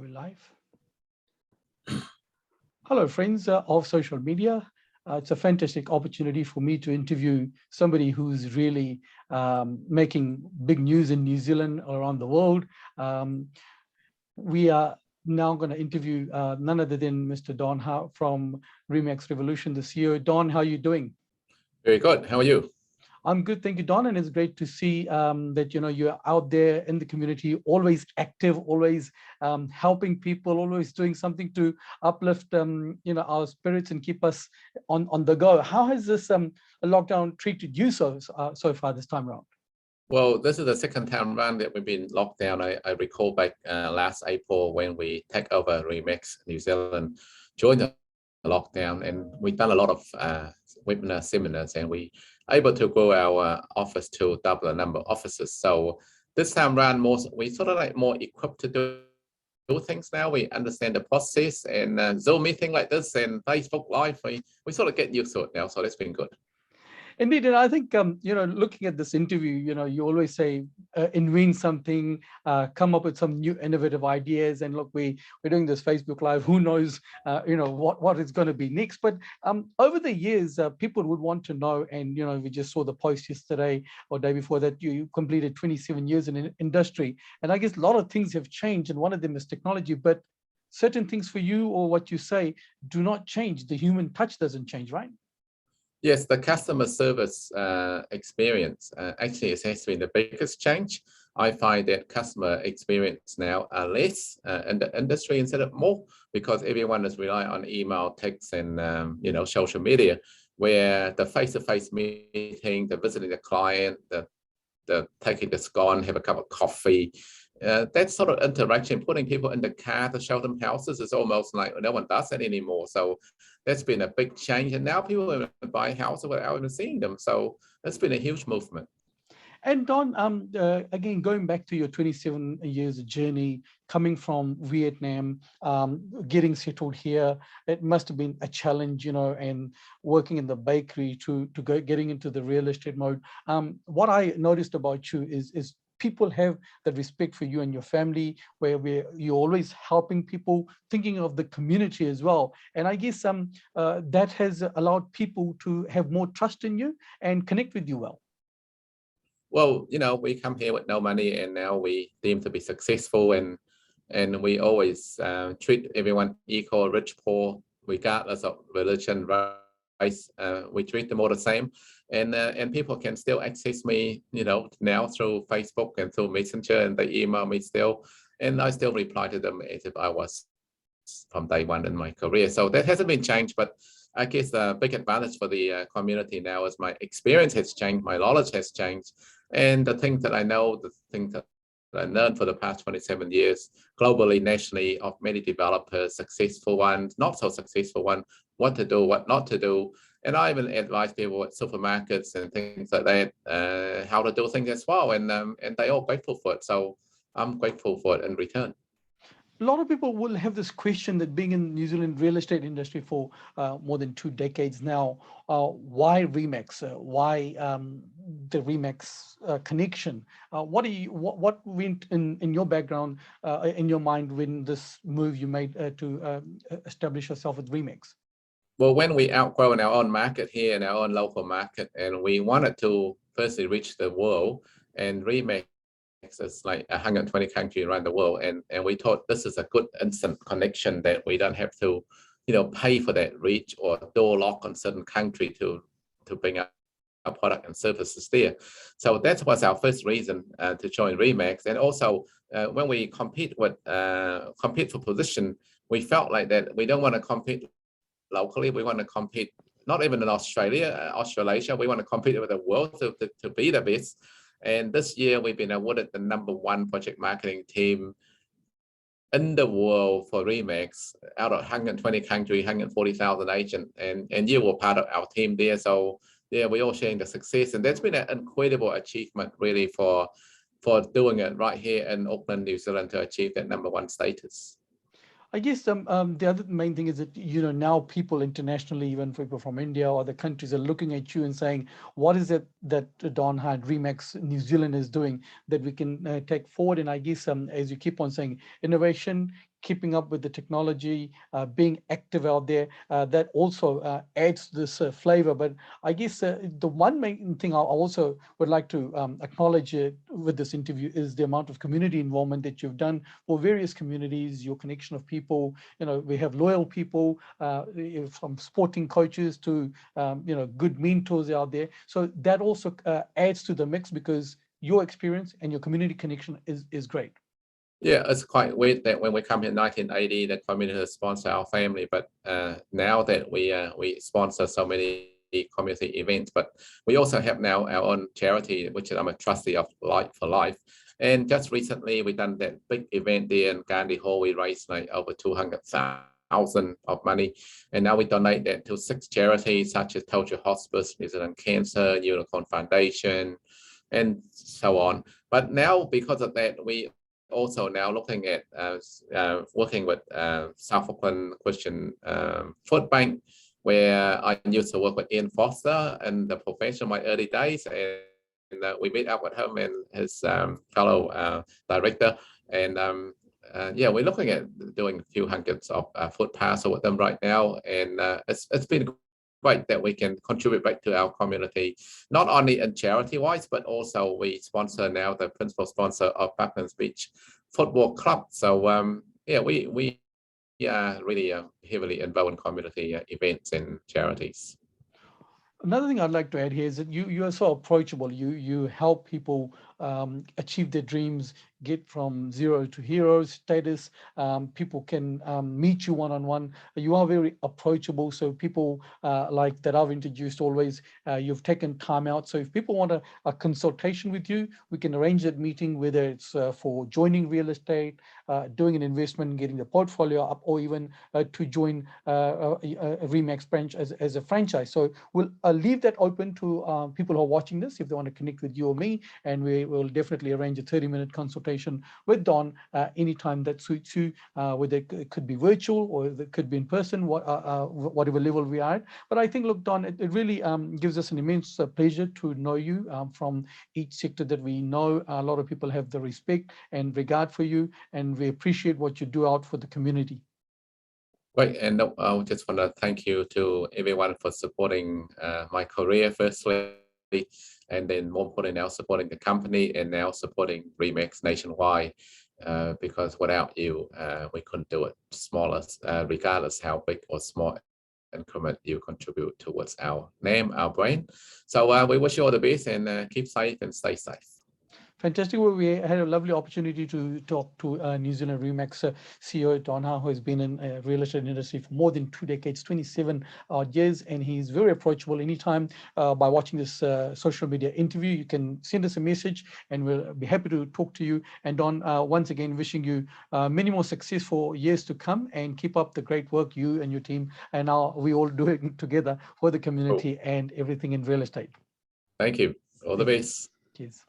We're live. Hello, friends of social media. It's a fantastic opportunity for me to interview somebody who's really making big news in New Zealand, around the world. We are now going to interview none other than Mr. Don from Remax Revolution, the CEO. Don, how are you doing? Very good. How are you? I'm good, thank you, Don, and it's great to see that you're out there in the community, always active, always helping people, always doing something to uplift our spirits and keep us on the go. How has this lockdown treated you so far this time around? Well, this is the second time around that we've been locked down. I recall back last April when we take over Remax New Zealand, joined the lockdown, and we've done a lot of webinar seminars, and we able to grow our office to double the number of offices. So this time around, we sort of like more equipped to do things now. We understand the process, and Zoom meeting like this and Facebook Live, we sort of get used to it now. So that's been good. Indeed, and I think looking at this interview, you always say invent something, come up with some new innovative ideas. And look, we're doing this Facebook Live. Who knows, what is going to be next? But over the years, people would want to know. And we just saw the post yesterday or day before that you completed 27 years in an industry. And I guess a lot of things have changed, and one of them is technology. But certain things for you or what you say do not change. The human touch doesn't change, right? Yes, the customer service experience actually has been the biggest change. I find that customer experience now are less in the industry instead of more, because everyone is relying on email, text, and social media, where the face-to-face meeting, the visiting the client, the taking the scone, have a cup of coffee, that sort of interaction, putting people in the car to show them houses, is almost like no one does that anymore. So that's been a big change. And now people buy houses without even seeing them. So that's been a huge movement. And Don, again, going back to your 27 years journey, coming from Vietnam, getting settled here, it must have been a challenge, and working in the bakery to getting into the real estate mode. What I noticed about you is people have that respect for you and your family, where you're always helping people, thinking of the community as well. And I guess that has allowed people to have more trust in you and connect with you well. Well, we come here with no money, and now we deem to be successful, and we always treat everyone equal, rich, poor, regardless of religion, race. We treat them all the same, and people can still access me, now through Facebook and through Messenger, and they email me still, and I still reply to them as if I was from day one in my career. So that hasn't been changed, but I guess the big advantage for the community now is my experience has changed, my knowledge has changed, and the things that I know, the things that I learned for the past 27 years, globally, nationally, of many developers, successful ones, not so successful ones, what to do, what not to do. And I even advise people at supermarkets and things like that, how to do things as well. And they're all grateful for it. So I'm grateful for it in return. A lot of people will have this question that being in New Zealand real estate industry for more than 2 decades now, why Remax? Why the Remax connection? What went in your background, in your mind, when this move you made to establish yourself with Remax? Well, when we outgrown our own market here in our own local market, and we wanted to firstly reach the world, and Remax is like 120 countries around the world, and we thought this is a good instant connection that we don't have to pay for that reach or door lock on certain country to bring up our product and services there. So that was our first reason to join Remax. And also when we compete for position, we felt like that we don't want to compete locally. We want to compete not even in Australasia. We want to compete with the world to be the best. And this year, we've been awarded the #1 project marketing team in the world for Remax out of 120 countries, 140,000 agents. And you were part of our team there. So yeah, we're all sharing the success. And that's been an incredible achievement, really, for doing it right here in Auckland, New Zealand, to achieve that #1 status. I guess the other main thing is that now people internationally, even people from India or other countries, are looking at you and saying, "What is it that Don Hart Remax New Zealand is doing that we can take forward?" And I guess as you keep on saying, innovation, keeping up with the technology, being active out there, that also adds this flavor. But I guess the one main thing I also would like to acknowledge with this interview is the amount of community involvement that you've done for various communities, your connection of people. We have loyal people, from sporting coaches to good mentors out there. So that also adds to the mix, because your experience and your community connection is great. Yeah, it's quite weird that when we come in 1980, the community sponsor our family, but now that we sponsor so many community events, but we also have now our own charity, which I'm a trustee of Life for Life. And just recently, we done that big event there in Gandhi Hall. We raised like over 200,000 of money, and now we donate that to 6 charities such as Total Hospice, New Zealand Cancer, Unicorn Foundation, and so on. But now, because of that, we also now looking at working with South Auckland Christian Food Bank, where I used to work with Ian Foster in the profession in my early days, and we meet up with him and his fellow director, and yeah, we're looking at doing a few hundreds of food parcel with them right now, and it's been great that we can contribute back to our community, not only in charity wise, but also we sponsor now the principal sponsor of Bucklands Beach Football Club. So yeah, we are really heavily involved in community events and charities. Another thing I'd like to add here is that you are so approachable. You help people achieve their dreams, get from zero to hero status. People can meet you one-on-one. You are very approachable. So people like that I've introduced always, you've taken time out. So if people want a consultation with you, we can arrange that meeting, whether it's for joining real estate, doing an investment, getting the portfolio up, or even to join a Remax branch as a franchise. So we'll leave that open to people who are watching this, if they want to connect with you or me, and we will definitely arrange a 30-minute consultation with Don anytime that suits you, whether it could be virtual or it could be in person, whatever level we are at. But I think, look, Don, it really gives us an immense pleasure to know you from each sector that we know. A lot of people have the respect and regard for you, and we appreciate what you do out for the community. Right, and I just want to thank you to everyone for supporting my career firstly, and then more importantly now supporting the company and now supporting Remax nationwide, because without you, we couldn't do it. Smallest, regardless how big or small increment you contribute towards our name, our brand. So we wish you all the best, and keep safe and stay safe. Fantastic. Well, we had a lovely opportunity to talk to New Zealand Remax CEO Don Ha, who has been in real estate industry for more than 2 decades, 27 odd years, and he's very approachable. Anytime by watching this social media interview, you can send us a message, and we'll be happy to talk to you. And Don, once again, wishing you many more success for years to come, and keep up the great work you and your team and now we all doing together for the community and everything in real estate. Thank you. All the best. Cheers.